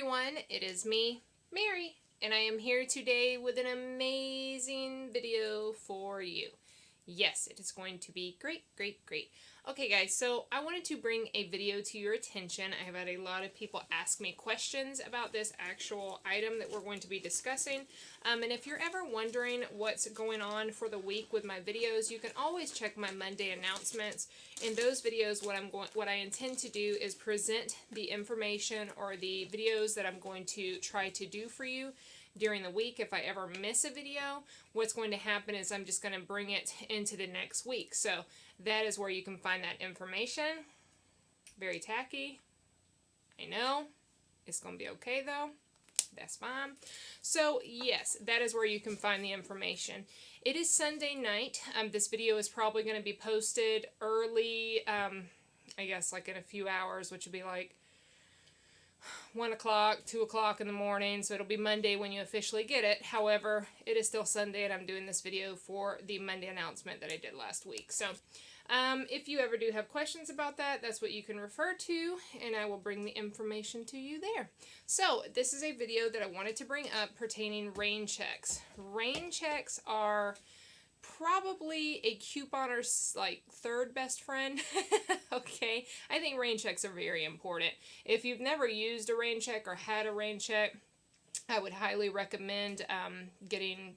everyone, it is me, Mary, and I am here today with an amazing video for you. Yes, it is going to be great. Okay guys, so I wanted to bring a video to your attention. I have had a lot of people ask me questions about this actual item that we're going to be discussing. And if you're ever wondering what's going on for the week with my videos, you can always check my Monday announcements. In those videos, what I intend to do is present the information or the videos that I'm going to try to do for you during the week. If I ever miss a video, what's going to happen is I'm just going to bring it into the next week. So that is where you can find that information. Very tacky, I know. It's going to be okay though. That's fine. So yes, that is where you can find the information. It is Sunday night. This video is probably going to be posted early, I guess like in a few hours, which would be like 1 o'clock, 2 o'clock in the morning, so it'll be Monday when you officially get it. However, it is still Sunday, and I'm doing this video for the Monday announcement that I did last week. So, if you ever do have questions about that, that's what you can refer to, and I will bring the information to you there. So, this is a video that I wanted to bring up pertaining rain checks. Rain checks are probably a couponer's like third best friend. Okay, I think rain checks are very important. If you've never used a rain check or had a rain check, I would highly recommend getting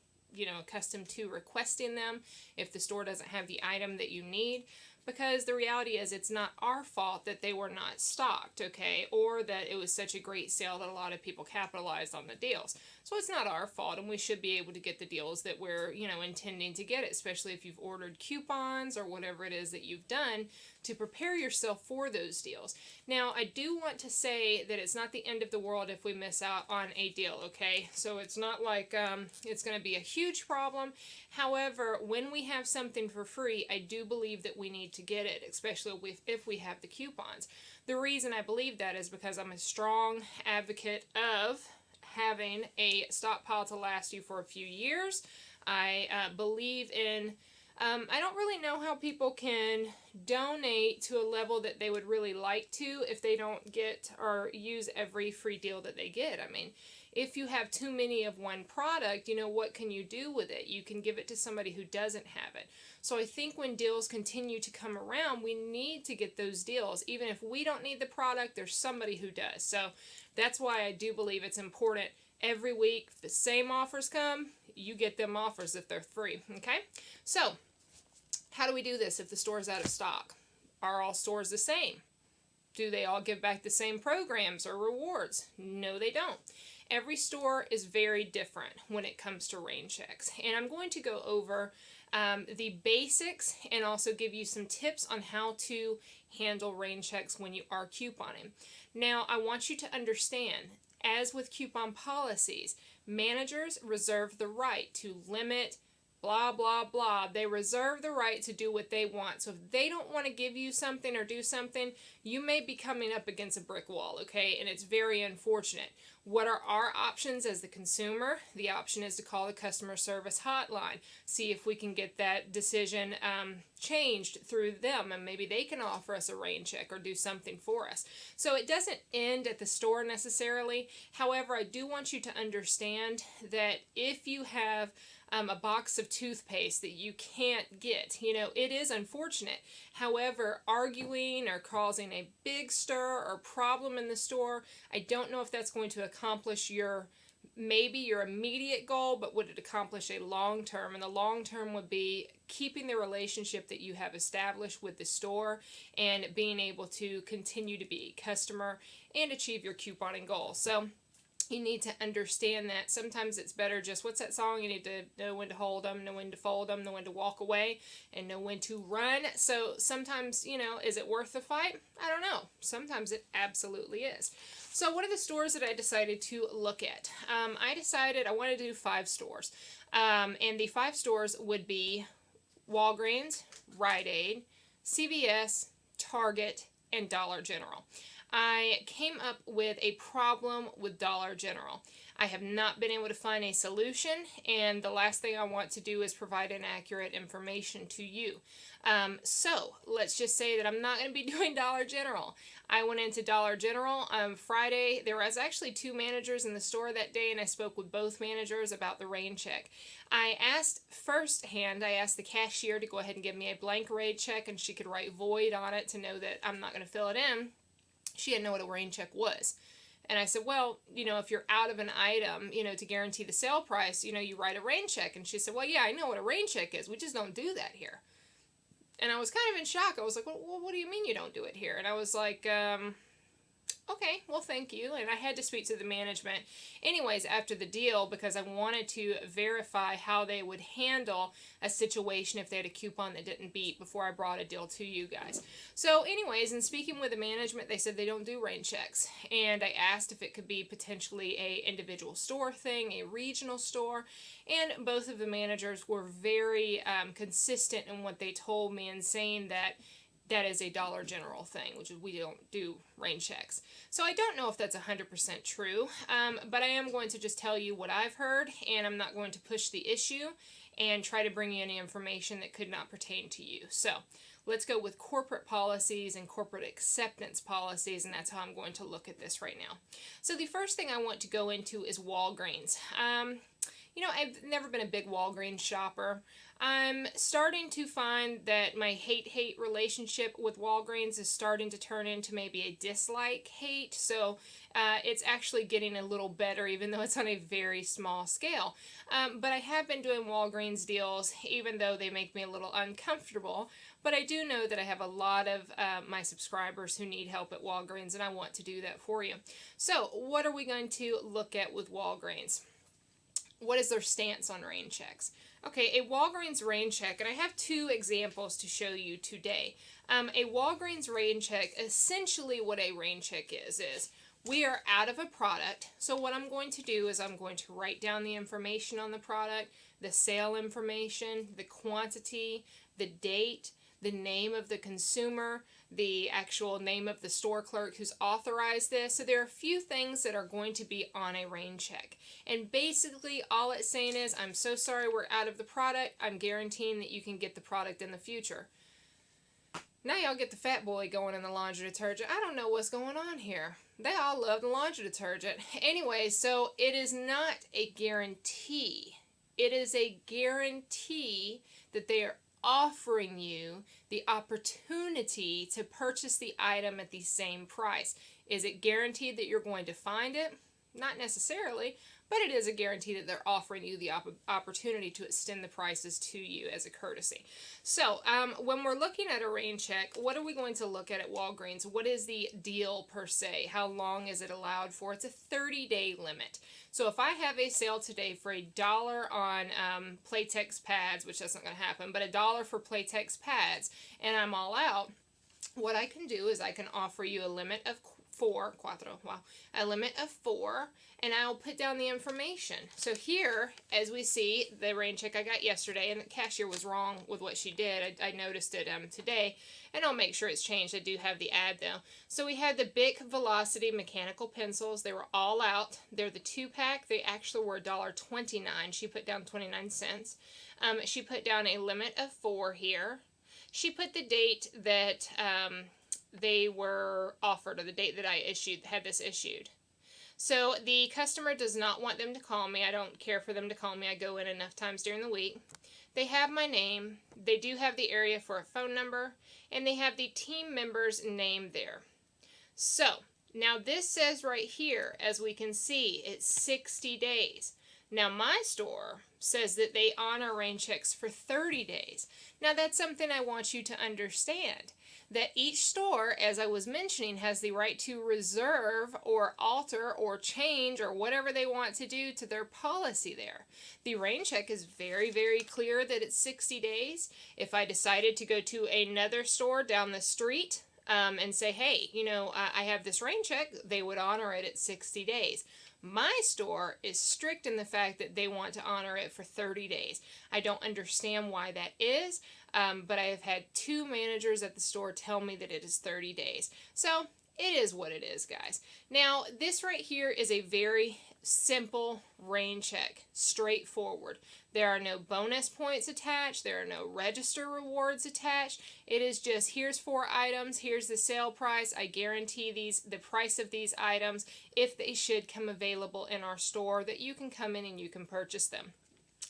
accustomed to requesting them if the store doesn't have the item that you need, because the reality is it's not our fault that they were not stocked, okay, or that it was such a great sale that a lot of people capitalized on the deals. So it's not our fault, and we should be able to get the deals that we're, intending to get, especially if you've ordered coupons or whatever it is that you've done to prepare yourself for those deals. Now, I do want to say that it's not the end of the world if we miss out on a deal, okay? So it's not like it's going to be a huge problem. However, when we have something for free, I do believe that we need to get it, especially if we have the coupons. The reason I believe that is because I'm a strong advocate of having a stockpile to last you for a few years. I believe in, I don't really know how people can donate to a level that they would really like to if they don't get or use every free deal that they get. I mean, if you have too many of one product, what can you do with it? You can give it to somebody who doesn't have it. So I think when deals continue to come around, we need to get those deals. Even if we don't need the product, there's somebody who does. So that's why I do believe it's important every week. If the same offers come, you get them offers if they're free, okay? So how do we do this if the store's out of stock? Are all stores the same? Do they all give back the same programs or rewards? No, they don't. Every store is very different when it comes to rain checks. And I'm going to go over the basics and also give you some tips on how to handle rain checks when you are couponing. Now, I want you to understand, as with coupon policies, managers reserve the right to limit blah, blah, blah. They reserve the right to do what they want. So if they don't want to give you something or do something, you may be coming up against a brick wall, okay? And it's very unfortunate. What are our options as the consumer? The option is to call the customer service hotline, see if we can get that decision changed through them, and maybe they can offer us a rain check or do something for us. So it doesn't end at the store necessarily. However, I do want you to understand that if you have a box of toothpaste that you can't get, it is unfortunate. However, arguing or causing a big stir or problem in the store, I don't know if that's going to accomplish maybe your immediate goal, but would it accomplish a long term? And the long term would be keeping the relationship that you have established with the store and being able to continue to be a customer and achieve your couponing goal. So you need to understand that sometimes it's better just, what's that song? You need to know when to hold them, know when to fold them, know when to walk away, and know when to run. So sometimes, is it worth the fight? I don't know. Sometimes it absolutely is. So what are the stores that I decided to look at? I decided I wanted to do 5 stores. And the 5 stores would be Walgreens, Rite Aid, CVS, Target, and Dollar General. I came up with a problem with Dollar General. I have not been able to find a solution, and the last thing I want to do is provide inaccurate information to you. So let's just say that I'm not going to be doing Dollar General. I went into Dollar General on Friday. There was actually 2 managers in the store that day, and I spoke with both managers about the Raincheck. I asked the cashier to go ahead and give me a blank Raincheck, and she could write void on it to know that I'm not going to fill it in. She didn't know what a Raincheck was. And I said, well, if you're out of an item, to guarantee the sale price, you write a Raincheck. And she said, well, yeah, I know what a Raincheck is. We just don't do that here. And I was kind of in shock. I was like, well, what do you mean you don't do it here? And I was like, okay, well, thank you. And I had to speak to the management anyways after the deal because I wanted to verify how they would handle a situation if they had a coupon that didn't beat before I brought a deal to you guys. So anyways, in speaking with the management, they said they don't do rain checks. And I asked if it could be potentially a individual store thing, a regional store. And both of the managers were very consistent in what they told me and saying that that is a Dollar General thing, which is we don't do rain checks. So I don't know if that's 100% true, but I am going to just tell you what I've heard, and I'm not going to push the issue and try to bring you any information that could not pertain to you. So let's go with corporate policies and corporate acceptance policies, and that's how I'm going to look at this right now. So the first thing I want to go into is Walgreens. I've never been a big Walgreens shopper. I'm starting to find that my hate-hate relationship with Walgreens is starting to turn into maybe a dislike-hate. So it's actually getting a little better, even though it's on a very small scale. But I have been doing Walgreens deals, even though they make me a little uncomfortable. But I do know that I have a lot of my subscribers who need help at Walgreens, and I want to do that for you. So what are we going to look at with Walgreens? What is their stance on rain checks? Okay, a Walgreens rain check, and I have 2 examples to show you today. A Walgreens rain check, essentially what a rain check is we are out of a product. So what I'm going to do is I'm going to write down the information on the product, the sale information, the quantity, the date, the name of the consumer, the actual name of the store clerk who's authorized this. So there are a few things that are going to be on a rain check. And basically all it's saying is, I'm so sorry we're out of the product. I'm guaranteeing that you can get the product in the future. Now y'all get the fat boy going in the laundry detergent. I don't know what's going on here. They all love the laundry detergent. Anyway, so it is not a guarantee. It is a guarantee that they are offering you the opportunity to purchase the item at the same price. Is it guaranteed that you're going to find it? Not necessarily, but it is a guarantee that they're offering you the opportunity to extend the prices to you as a courtesy. So when we're looking at a rain check, what are we going to look at Walgreens? What is the deal per se? How long is it allowed for? It's a 30-day limit. So if I have a sale today for $1 on Playtex pads, which that's not going to happen, but $1 for Playtex pads, and I'm all out, what I can do is I can offer you a limit of 4, a limit of 4, and I'll put down the information. So here, as we see, the rain check I got yesterday, and the cashier was wrong with what she did. I noticed it today, and I'll make sure it's changed. I do have the ad though. So we had the Bic Velocity mechanical pencils. They were all out. They're the 2-pack. They actually were $1.29. She put down 29 cents. She put down a limit of 4 here. She put the date that they were offered, or the date that I had this issued. So the customer does not want them to call me. I don't care for them to call me. I go in enough times during the week. They have my name. They do have the area for a phone number, and they have the team member's name there. So now this says right here, as we can see, it's 60 days. Now my store says that they honor rain checks for 30 days. Now that's something I want you to understand, that each store, as I was mentioning, has the right to reserve or alter or change or whatever they want to do to their policy there. The rain check is very, very clear that it's 60 days. If I decided to go to another store down the street and say, hey, I have this rain check, they would honor it at 60 days. My store is strict in the fact that they want to honor it for 30 days. I don't understand why that is, but I have had 2 managers at the store tell me that it is 30 days. So it is what it is, guys. Now, this right here is a very simple Raincheck, straightforward. There are no bonus points attached. There are no register rewards attached. It is just, here's 4 items. Here's the sale price. I guarantee the price of these items if they should come available in our store, that you can come in and you can purchase them.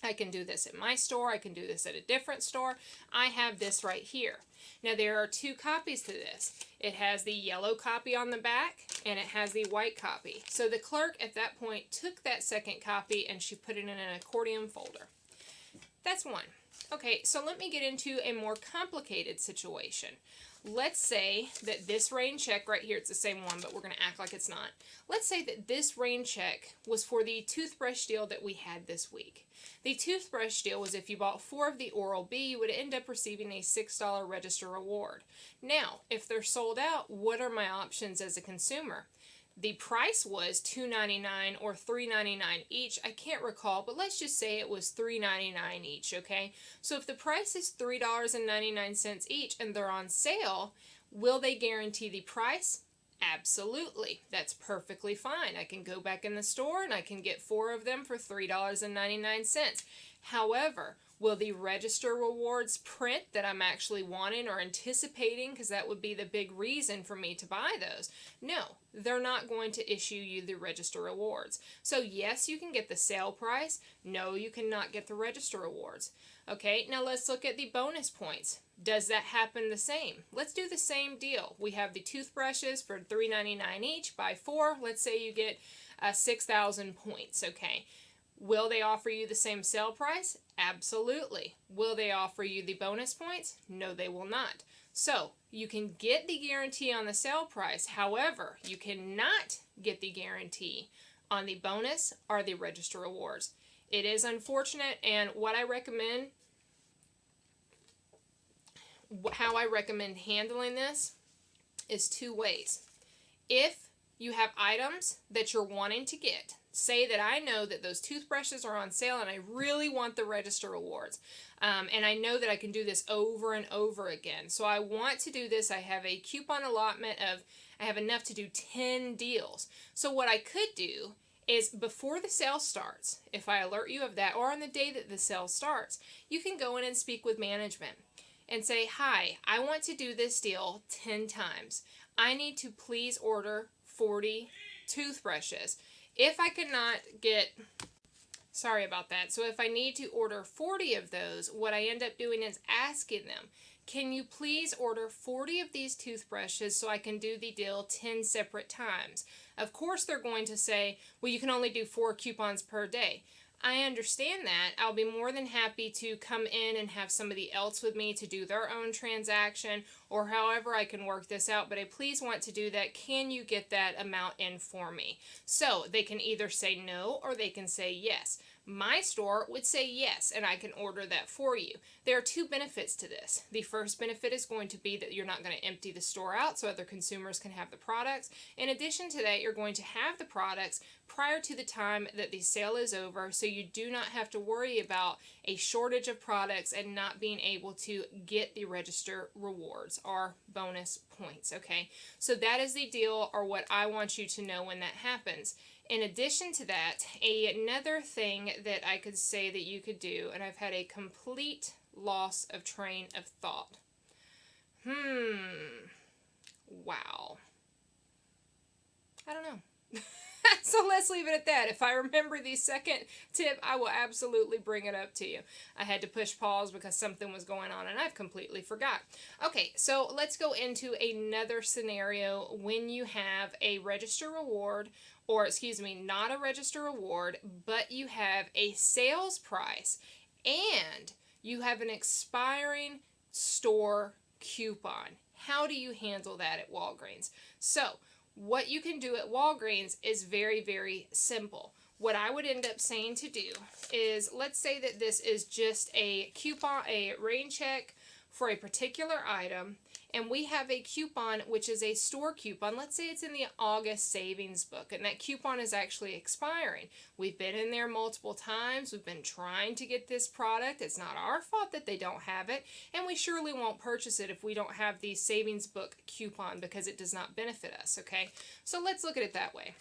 I can do this at my store. I can do this at a different store. I have this right here. Now, there are 2 copies to this. It has the yellow copy on the back, and it has the white copy. So the clerk at that point took that second copy and she put it in an accordion folder. That's one. Okay, so let me get into a more complicated situation. Let's say that this Raincheck right here, it's the same one, but we're going to act like it's not. Let's say that this Raincheck was for the toothbrush deal that we had this week. The toothbrush deal was if you bought 4 of the Oral-B, you would end up receiving a $6 register reward. Now, if they're sold out, what are my options as a consumer? The price was $2.99 or $3.99 each. I can't recall, but let's just say it was $3.99 each, okay? So if the price is $3.99 each and they're on sale, will they guarantee the price? Absolutely. That's perfectly fine. I can go back in the store and I can get 4 of them for $3.99. However, will the register rewards print that I'm actually wanting or anticipating, because that would be the big reason for me to buy those? No, they're not going to issue you the register rewards. So yes, you can get the sale price. No, you cannot get the register rewards. Okay, now let's look at the bonus points. Does that happen the same? Let's do the same deal. We have the toothbrushes for $3.99 each. Buy 4. Let's say you get 6,000 points, okay? Will they offer you the same sale price? Absolutely. Will they offer you the bonus points? No, they will not. So, you can get the guarantee on the sale price. However, you cannot get the guarantee on the bonus or the register rewards. It is unfortunate, and how I recommend handling this is 2 ways. If you have items that you're wanting to get, say that I know that those toothbrushes are on sale and I really want the register rewards, and I know that I can do this over and over again. So I want to do this. I have a coupon allotment of, I have enough to do 10 deals. So what I could do is before the sale starts, if I alert you of that, or on the day that the sale starts, you can go in and speak with management and say, hi, I want to do this deal 10 times. I need to please order 40 toothbrushes. If I could not get, sorry about that, so if I need to order 40 of those, what I end up doing is asking them, can you please order 40 of these toothbrushes so I can do the deal 10 separate times? Of course they're going to say, well, you can only do 4 coupons per day. I understand that. I'll be more than happy to come in and have somebody else with me to do their own transaction, or however I can work this out, but I please want to do that. Can you get that amount in for me? So they can either say no or they can say yes. My store would say yes, and I can order that for you. There are 2 benefits to this. The first benefit is going to be that you're not going to empty the store out so other consumers can have the products. In addition to that, you're going to have the products prior to the time that the sale is over, so you do not have to worry about a shortage of products and not being able to get the register rewards or bonus points, okay? So that is the deal, or what I want you to know when that happens. In addition to that, another thing that I could say that you could do, and I've had a complete loss of train of thought. Wow. I don't know. So let's leave it at that. If I remember the second tip, I will absolutely bring it up to you. I had to push pause because something was going on and I've completely forgot. Okay, so let's go into another scenario when you have a register reward, or excuse me, not a register reward, but you have a sales price and you have an expiring store coupon. How do you handle that at Walgreens? So, what you can do at Walgreens is very, very simple. What I would end up saying to do is, let's say that this is just a coupon, a Raincheck for a particular item, and we have a coupon which is a store coupon. Let's say it's in the August savings book, and that coupon is actually expiring. We've been in there multiple times. We've been trying to get this product. It's not our fault that they don't have it, and we surely won't purchase it if we don't have the savings book coupon because it does not benefit us, okay? So let's look at it that way.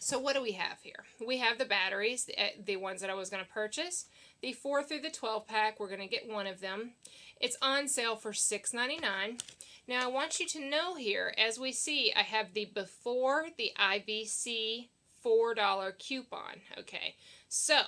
So what do we have here? We have the batteries, the ones that I was going to purchase. The 4 through the 12 pack, we're going to get one of them. It's on sale for $6.99. Now I want you to know here, as we see, I have the before the IVC $4 coupon. Okay, so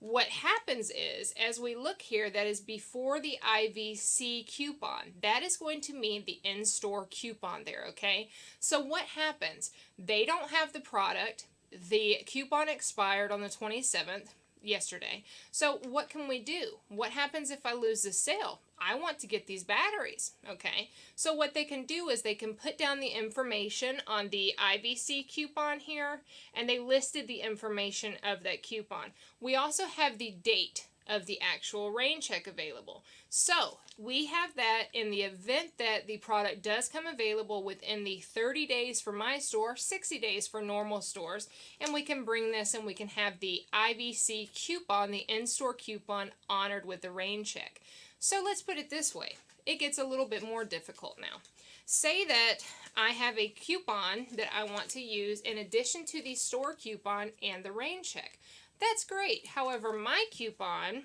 what happens is, as we look here, that is before the IVC coupon. That is going to mean the in-store coupon there, okay? So what happens? They don't have the product. The coupon expired on the 27th, yesterday. So what can we do? What happens if I lose the sale? I want to get these batteries, okay? So what they can do is they can put down the information on the IVC coupon here, and they listed the information of that coupon. We also have the date of the actual Raincheck available. So we have that in the event that the product does come available within the 30 days for my store, 60 days for normal stores, and we can bring this and we can have the IVC coupon, the in-store coupon, honored with the Raincheck. So let's put it this way. It gets a little bit more difficult now. Say that I have a coupon that I want to use in addition to the store coupon and the Raincheck. That's great. However, my coupon,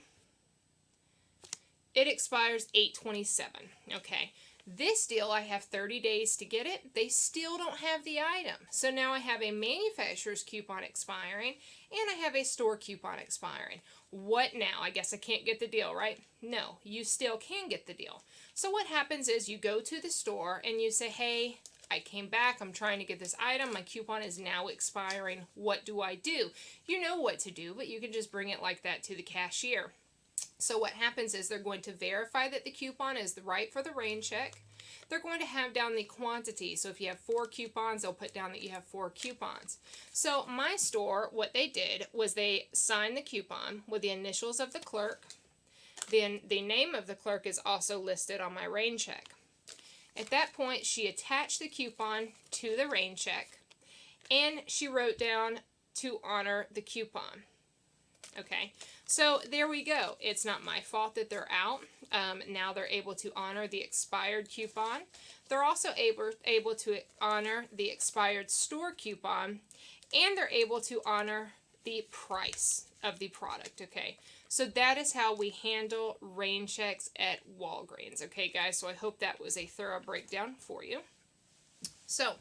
it expires 8/27. Okay. This deal, I have 30 days to get it. They still don't have the item. So now I have a manufacturer's coupon expiring and I have a store coupon expiring. What now? I guess I can't get the deal, right? No, you still can get the deal. So what happens is you go to the store and you say, hey, I came back, I'm trying to get this item, my coupon is now expiring, what do I do? You know what to do, but you can just bring it like that to the cashier. So what happens is they're going to verify that the coupon is right for the Raincheck. They're going to have down the quantity. So if you have 4 coupons, they'll put down that you have 4 coupons. So my store, what they did was they signed the coupon with the initials of the clerk. Then the name of the clerk is also listed on my Raincheck. At that point, she attached the coupon to the Raincheck, and she wrote down to honor the coupon. Okay, so there we go. It's not my fault that they're out. Now they're able to honor the expired coupon. They're also able to honor the expired store coupon, and they're able to honor the price of the product, okay? So that is how we handle Rainchecks at Walgreens, okay, guys? So I hope that was a thorough breakdown for you. So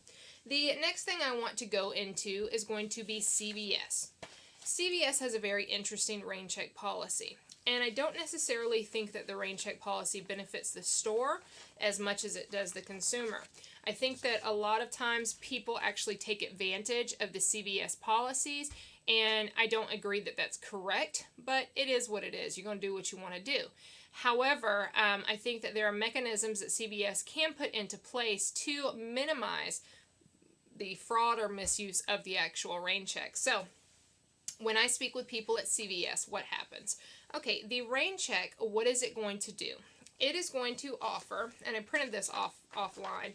the next thing I want to go into is going to be CVS. CVS has a very interesting Raincheck policy, and I don't necessarily think that the Raincheck policy benefits the store as much as it does the consumer. I think that a lot of times people actually take advantage of the CVS policies, and I don't agree that that's correct, but it is what it is. You're going to do what you want to do. However, I think that there are mechanisms that CVS can put into place to minimize the fraud or misuse of the actual Raincheck. So when I speak with people at CVS, what happens? Okay, the Raincheck, what is it going to do? It is going to offer, and I printed this offline,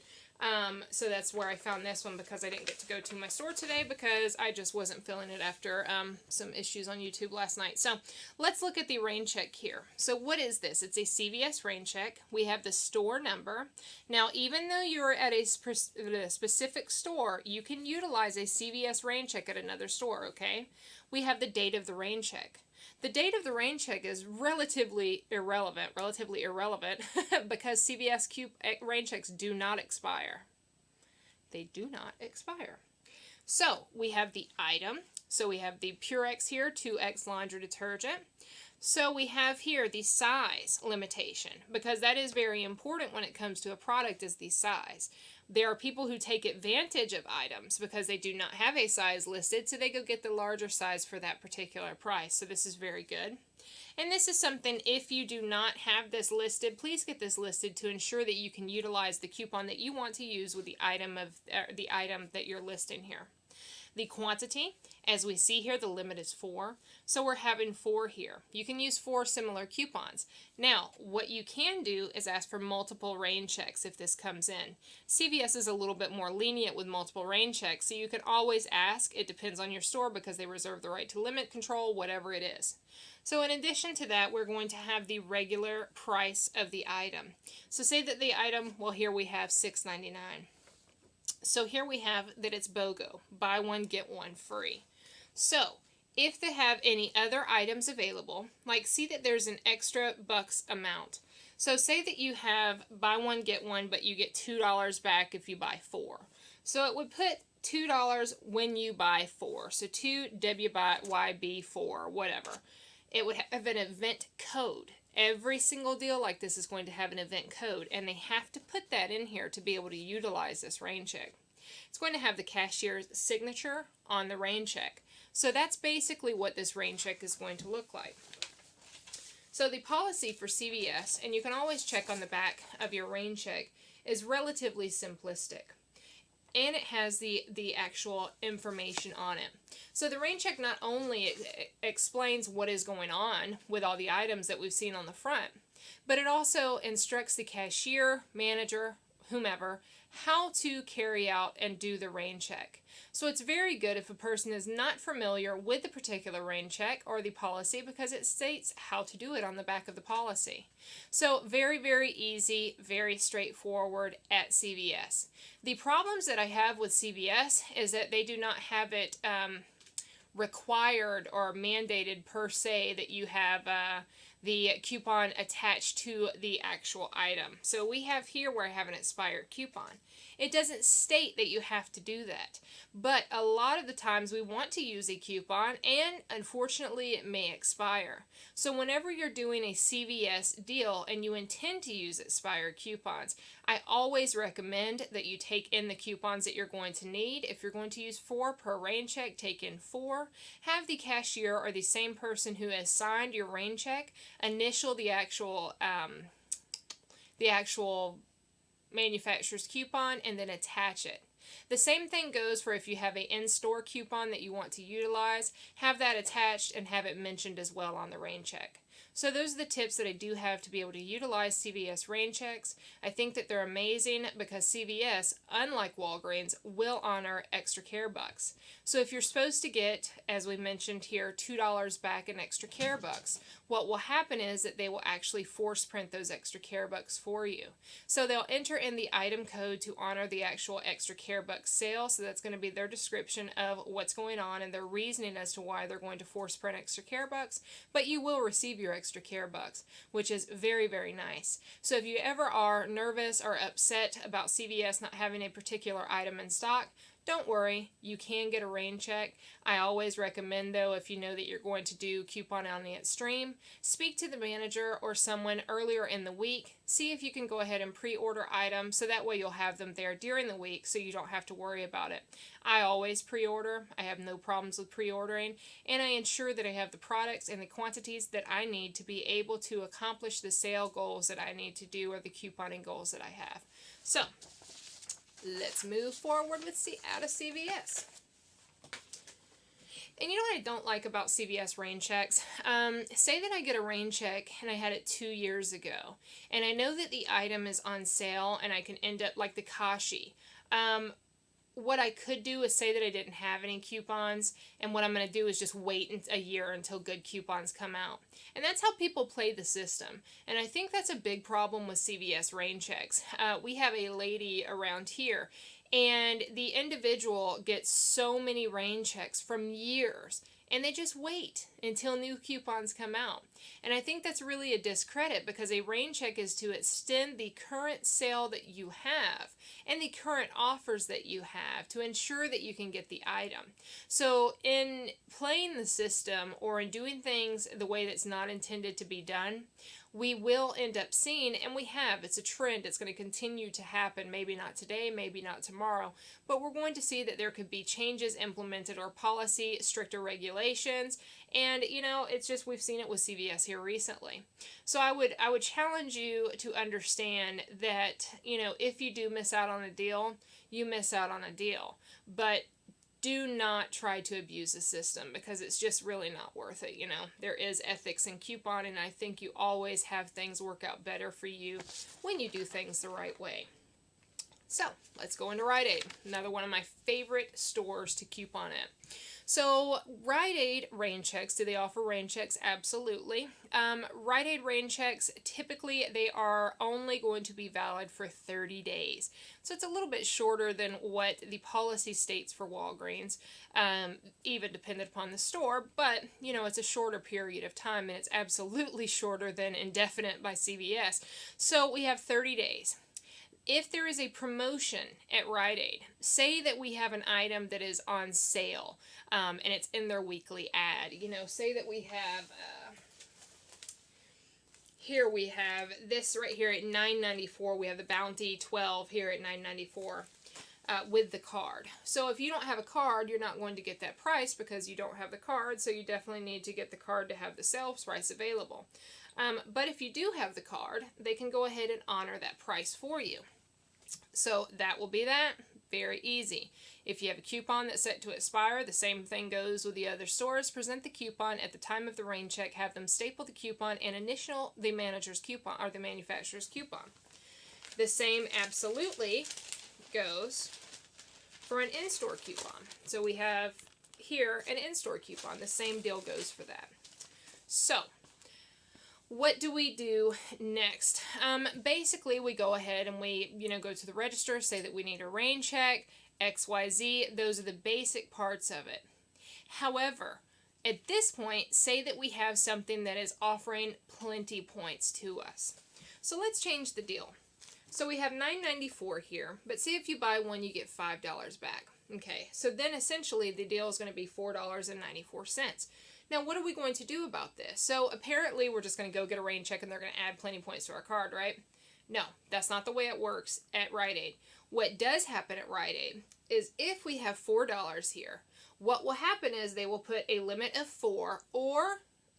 so that's where I found this one because I didn't get to go to my store today because I just wasn't feeling it after some issues on YouTube last night. So let's look at the Raincheck here. So what is this? It's a CVS Raincheck. We have the store number. Now, even though you're at a specific store, you can utilize a CVS Raincheck at another store, okay? We have the date of the Raincheck. The date of the Raincheck is relatively irrelevant because CVS Rainchecks do not expire. They do not expire. So we have the item. So we have the Purex here, 2X laundry detergent. So we have here the size limitation, because that is very important when it comes to a product, is the size. There are people who take advantage of items because they do not have a size listed, so they go get the larger size for that particular price. So this is very good. And this is something, if you do not have this listed, please get this listed to ensure that you can utilize the coupon that you want to use with the item that you're listing here. The quantity, As we see here, the limit is 4, so we're having 4 here. You can use 4 similar coupons. Now, what you can do is ask for multiple rain checks if this comes in. CVS is a little bit more lenient with multiple rain checks, so you can always ask. It depends on your store because they reserve the right to limit control, whatever it is. So in addition to that, we're going to have the regular price of the item. So say that the item, well, here we have $6.99. So here we have that it's BOGO, buy one, get one free. So if they have any other items available, like see that there's an extra bucks amount. So say that you have buy one, get one, but you get $2 back if you buy 4. So it would put $2 when you buy 4. So 2WYB4, whatever. It would have an event code. Every single deal like this is going to have an event code, and they have to put that in here to be able to utilize this rain check. It's going to have the cashier's signature on the rain check. So that's basically what this rain check is going to look like. So the policy for CVS, and you can always check on the back of your rain check, is relatively simplistic. And it has the actual information on it. So the rain check not only explains what is going on with all the items that we've seen on the front, but it also instructs the cashier, manager, whomever, how to carry out and do the rain check. So it's very good if a person is not familiar with the particular rain check or the policy, because it states how to do it on the back of the policy. So very, very easy, very straightforward at CVS. The problems that I have with CVS is that they do not have it required or mandated per se that you have the coupon attached to the actual item. So we have here where I have an expired coupon. It doesn't state that you have to do that, but a lot of the times we want to use a coupon, and unfortunately it may expire. So whenever you're doing a CVS deal and you intend to use expired coupons, I always recommend that you take in the coupons that you're going to need. If you're going to use 4 per rain check, take in 4. Have the cashier or the same person who has signed your rain check initial the actual manufacturer's coupon and then attach it. The same thing goes for if you have an in-store coupon that you want to utilize, have that attached and have it mentioned as well on the rain check. So those are the tips that I do have to be able to utilize CVS rain checks. I think that they're amazing because CVS, unlike Walgreens, will honor extra care bucks. So if you're supposed to get, as we mentioned here, $2 back in extra care bucks, what will happen is that they will actually force print those extra care bucks for you. So they'll enter in the item code to honor the actual extra care bucks sale. So that's going to be their description of what's going on and their reasoning as to why they're going to force print extra care bucks. But you will receive your extra care bucks, which is very, very nice. So if you ever are nervous or upset about CVS not having a particular item in stock, don't worry, you can get a rain check. I always recommend, though, if you know that you're going to do coupon on the extreme, speak to the manager or someone earlier in the week. See if you can go ahead and pre-order items, so that way you'll have them there during the week so you don't have to worry about it. I always pre-order. I have no problems with pre-ordering, and I ensure that I have the products and the quantities that I need to be able to accomplish the sale goals that I need to do or the couponing goals that I have. So let's move forward with out of CVS. And you know what I don't like about CVS rain checks? Say that I get a rain check and I had it 2 years ago, and I know that the item is on sale and I can end up like the Kashi. What I could do is say that I didn't have any coupons, and what I'm going to do is just wait a year until good coupons come out. And that's how people play the system. And I think that's a big problem with CVS rain checks. We have a lady around here, and the individual gets so many rain checks from years, and they just wait until new coupons come out. And I think that's really a discredit, because a rain check is to extend the current sale that you have and the current offers that you have to ensure that you can get the item. So in playing the system or in doing things the way that's not intended to be done, we will end up seeing, and we have, it's a trend, it's going to continue to happen, maybe not today, maybe not tomorrow, but we're going to see that there could be changes implemented or policy, stricter regulations, and you know, it's just, we've seen it with CVS here recently. So I would challenge you to understand that, you know, if you do miss out on a deal, you miss out on a deal. But do not try to abuse the system because it's just really not worth it. You know, there is ethics in couponing, and I think you always have things work out better for you when you do things the right way. So let's go into Rite Aid, another one of my favorite stores to coupon at. So Rite Aid Rainchecks, do they offer Rainchecks? Absolutely. Rite Aid Rainchecks, typically they are only going to be valid for 30 days. So it's a little bit shorter than what the policy states for Walgreens, even dependent upon the store, but you know, it's a shorter period of time, and it's absolutely shorter than indefinite by CVS. So we have 30 days. If there is a promotion at Rite Aid, say that we have an item that is on sale, and it's in their weekly ad. You know, say that we have, here we have this right here at $9.94. We have the Bounty 12 here at $9.94 with the card. So if you don't have a card, you're not going to get that price because you don't have the card, so you definitely need to get the card to have the sales price available. But if you do have the card, they can go ahead and honor that price for you. So that will be that. Very easy. If you have a coupon that's set to expire, the same thing goes with the other stores. Present the coupon at the time of the rain check. Have them staple the coupon and initial the manager's coupon or the manufacturer's coupon. The same absolutely goes for an in-store coupon. So we have here an in-store coupon. The same deal goes for that. So what do we do next? Basically, we go ahead and we, go to the register, say that we need a rain check, XYZ. Those are the basic parts of it. However, at this point, say that we have something that is offering plenty points to us. So let's change the deal. So we have $9.94 here, but see if you buy one, you get $5 back. Okay, so then essentially the deal is going to be $4.94. Now, what are we going to do about this? So apparently we're just going to go get a rain check and they're going to add plenty points to our card, right? No, that's not the way it works at Rite Aid. What does happen at Rite Aid is if we have $4 here, what will happen is they will put a limit of 4 or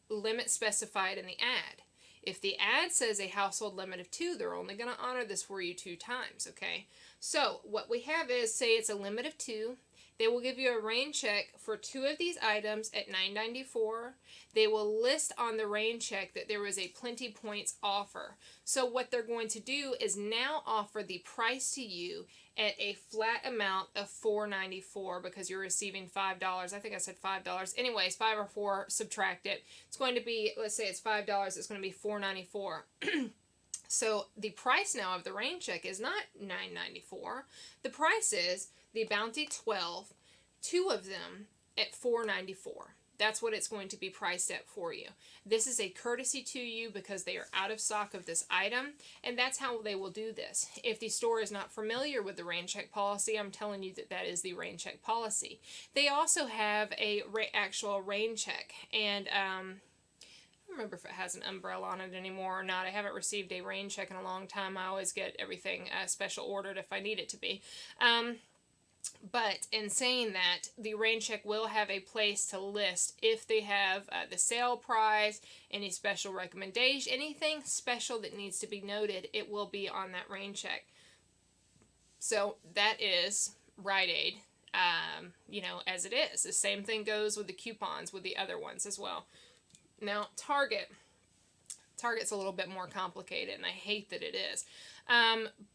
limit specified in the ad. If the ad says a household limit of 2, they're only going to honor this for you 2 times, okay? So what we have is, say it's a limit of 2. They will give you a rain check for 2 of these items at $9.94. They will list on the rain check that there was a plenty points offer. So what they're going to do is now offer the price to you at a flat amount of $4.94 because you're receiving $5. I think I said $5. Anyways, 5 or 4, subtract it. It's going to be, let's say it's $5, it's going to be $4.94. So the price now of the rain check is not $9.94. The price is the Bounty 12, 2 of them at $4.94. That's what it's going to be priced at for you. This is a courtesy to you because they are out of stock of this item, and that's how they will do this. If the store is not familiar with the rain check policy, I'm telling you that that is the rain check policy. They also have a actual rain check, and I don't remember if it has an umbrella on it anymore or not. I haven't received a rain check in a long time. I always get everything special ordered if I need it to be. But in saying that, the rain check will have a place to list if they have the sale price, any special recommendation, anything special that needs to be noted, it will be on that rain check. So that is Rite Aid, as it is. The same thing goes with the coupons with the other ones as well. Now, Target's a little bit more complicated, and I hate that it is.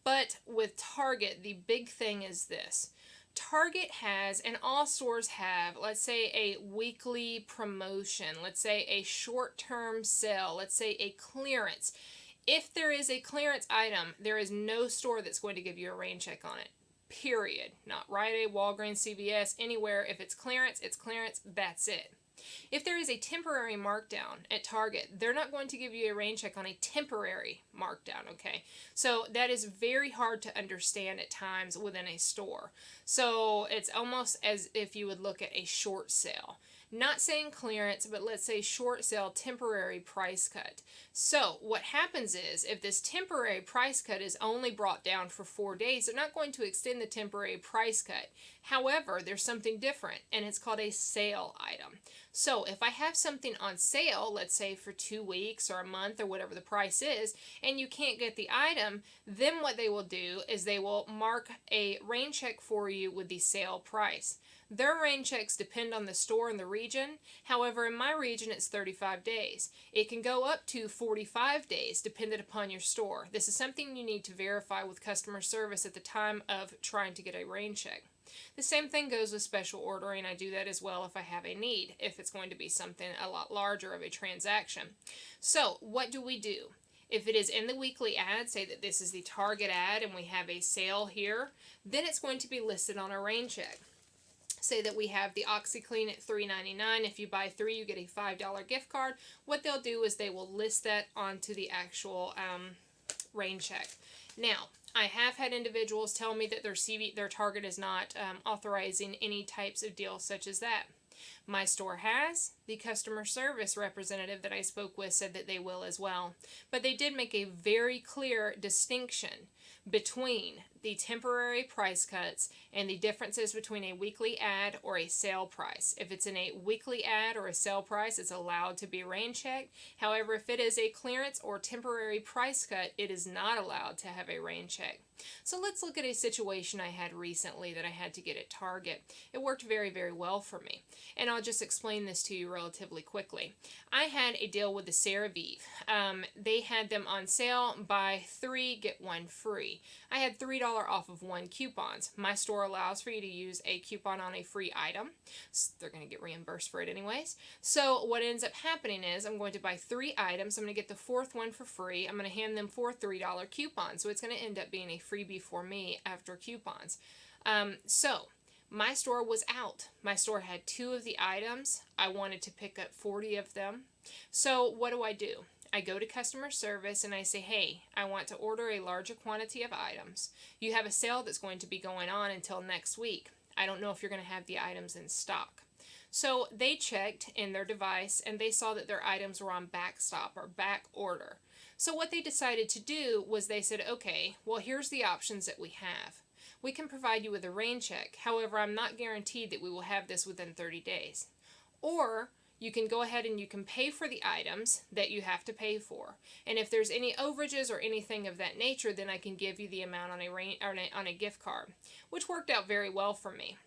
But with Target, the big thing is this. Target has, and all stores have, let's say a weekly promotion, let's say a short-term sale, let's say a clearance. If there is a clearance item, there is no store that's going to give you a rain check on it. Period. Not Rite Aid, Walgreens, CVS, anywhere. If it's clearance, that's it. If there is a temporary markdown at Target, they're not going to give you a rain check on a temporary markdown, okay? So that is very hard to understand at times within a store. So it's almost as if you would look at a short sale. Not saying clearance, but let's say short sale, temporary price cut. So what happens is, if this temporary price cut is only brought down for 4 days, they're not going to extend the temporary price cut. However, there's something different, and it's called a sale item. So if I have something on sale, let's say for 2 weeks or a month or whatever the price is, and you can't get the item, then what they will do is they will mark a rain check for you with the sale price. Their rain checks depend on the store and the region. However, in my region, it's 35 days. It can go up to 45 days, dependent upon your store. This is something you need to verify with customer service at the time of trying to get a rain check. The same thing goes with special ordering. I do that as well if I have a need, if it's going to be something a lot larger of a transaction. So, what do we do? If it is in the weekly ad, say that this is the Target ad and we have a sale here, then it's going to be listed on a rain check. Say that we have the OxyClean at $3.99. If you buy 3, you get a $5 gift card. What they'll do is they will list that onto the actual rain check. Now, I have had individuals tell me that their Target is not authorizing any types of deals such as that. My store has. The customer service representative that I spoke with said that they will as well. But they did make a very clear distinction between the temporary price cuts and the differences between a weekly ad or a sale price. If it's in a weekly ad or a sale price, it's allowed to be rain checked. However, if it is a clearance or temporary price cut, it is not allowed to have a rain check. So let's look at a situation I had recently that I had to get at Target. It worked very, very well for me. And I'll just explain this to you relatively quickly. I had a deal with the CeraVe. They had them on sale, buy 3, get 1 free. I had $3 off of 1 coupons. My store allows for you to use a coupon on a free item. So they're going to get reimbursed for it anyways. So what ends up happening is I'm going to buy 3 items. I'm going to get the 4th one for free. I'm going to hand them 4 $3 coupons. So it's going to end up being a freebie for me after coupons. So my store was out. My store had 2 of the items. I wanted to pick up 40 of them. So what do? I go to customer service and I say, hey, I want to order a larger quantity of items. You have a sale that's going to be going on until next week. I don't know if you're going to have the items in stock. So they checked in their device and they saw that their items were on backstop or back order. So what they decided to do was they said, okay, well, here's the options that we have. We can provide you with a rain check. However, I'm not guaranteed that we will have this within 30 days. Or you can go ahead and you can pay for the items that you have to pay for. And if there's any overages or anything of that nature, then I can give you the amount on a gift card, which worked out very well for me.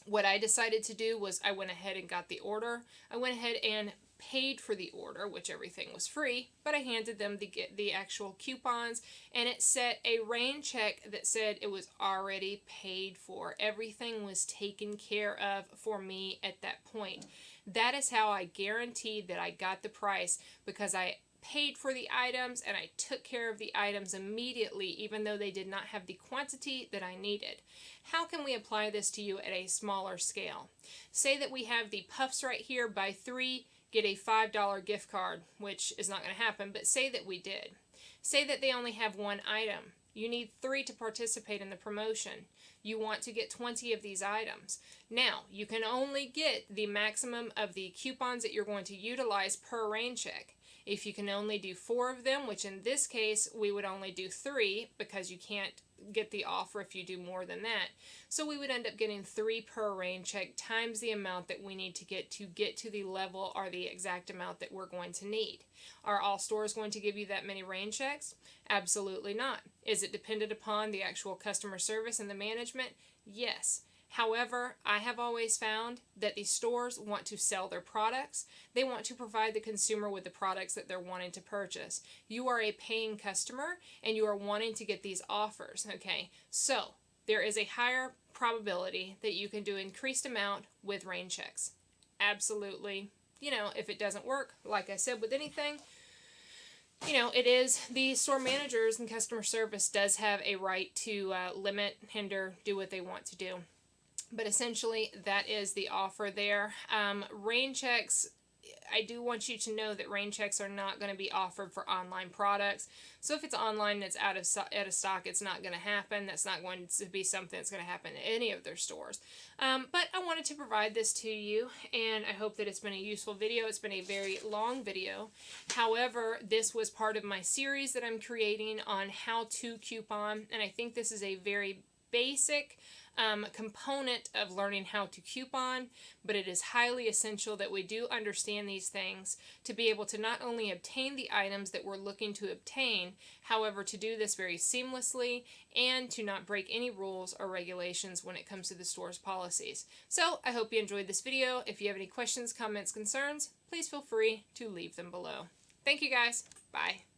What I decided to do was I went ahead and got the order. I went ahead and paid for the order, which everything was free, but I handed them the actual coupons, and it set a rain check that said it was already paid for. Everything was taken care of for me at that point. That is how I guaranteed that I got the price, because I paid for the items and I took care of the items immediately, even though they did not have the quantity that I needed. How can we apply this to you at a smaller scale? Say that we have the puffs right here, buy 3, get a $5 gift card, which is not going to happen, but say that we did. Say that they only have 1 item. You need 3 to participate in the promotion. You want to get 20 of these items. Now, you can only get the maximum of the coupons that you're going to utilize per rain check. If you can only do 4 of them, which in this case we would only do 3 because you can't get the offer if you do more than that. So we would end up getting 3 per rain check times the amount that we need to get to the level or the exact amount that we're going to need. Are all stores going to give you that many rain checks? Absolutely not. Is it dependent upon the actual customer service and the management? Yes. However, I have always found that these stores want to sell their products. They want to provide the consumer with the products that they're wanting to purchase. You are a paying customer and you are wanting to get these offers, okay? So, there is a higher probability that you can do increased amount with rain checks. Absolutely. You know, if it doesn't work, like I said with anything, you know, it is the store managers and customer service does have a right to limit, hinder, do what they want to do. But essentially, that is the offer there. Rain checks, I do want you to know that rain checks are not going to be offered for online products. So if it's online and it's out of stock, it's not going to happen. That's not going to be something that's going to happen in any of their stores. But I wanted to provide this to you, and I hope that it's been a useful video. It's been a very long video. However, this was part of my series that I'm creating on how to coupon, and I think this is a very basic component of learning how to coupon, but it is highly essential that we do understand these things to be able to not only obtain the items that we're looking to obtain, however, to do this very seamlessly and to not break any rules or regulations when it comes to the store's policies. So I hope you enjoyed this video. If you have any questions, comments, concerns, please feel free to leave them below. Thank you guys. Bye.